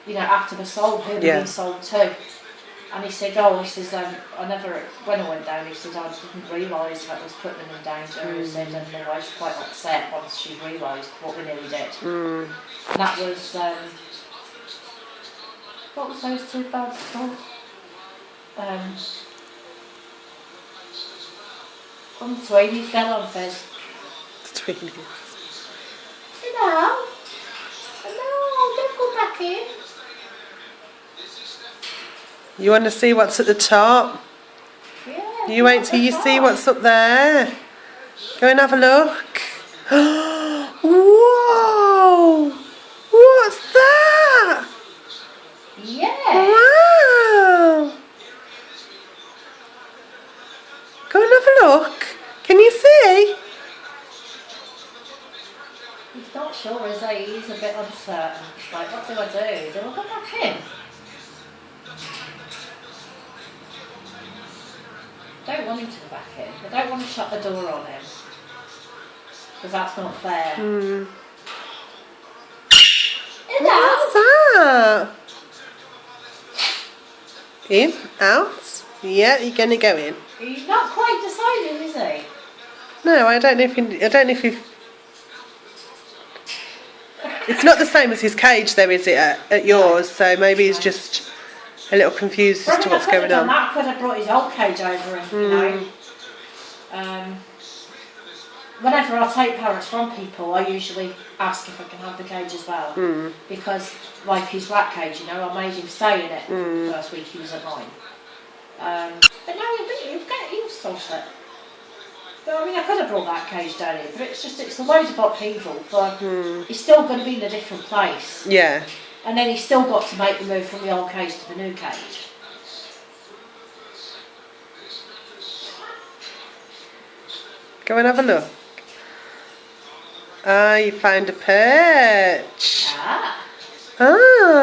you know, after they're sold, who they've been sold to. And he said, oh, he says, I never, when I went down, he said, I didn't realise that was putting them in danger. He said, and my wife's quite upset once she realised what we nearly did. And that was, what was those two birds called? From the Tweenies, fell on Fizz. The Tweenies. No, don't go back in. You want to see what's at the top? Yeah. You wait till you see what's up there. Go and have a look. Whoa! What's that? Yeah. Wow! Go and have a look. Can you see? He's not sure, is he? He's a bit uncertain. It's like, what do I do? Do I go back in? I don't want him to go back in. I don't want to shut the door on him. Because that's not fair. What's that? In? Out? Yeah, you're going to go in. He's not quite decided, is he? No, I don't know if he. It's not the same as his cage, though, is it? At yours, so maybe he's just a little confused as to what's going on. I could have brought his old cage over him, you know. Whenever I take parrots from people, I usually ask if I can have the cage as well. Because, like his rat cage, you know, I made him stay in it the first week he was at mine. But no, he was so sick. But I mean, I could have brought that cage down here, but it's a load of upheaval. But he's still going to be in a different place. Yeah. And then he's still got to make the move from the old cage to the new cage. Go and have a look. Ah, you found a perch. Ah. Ah.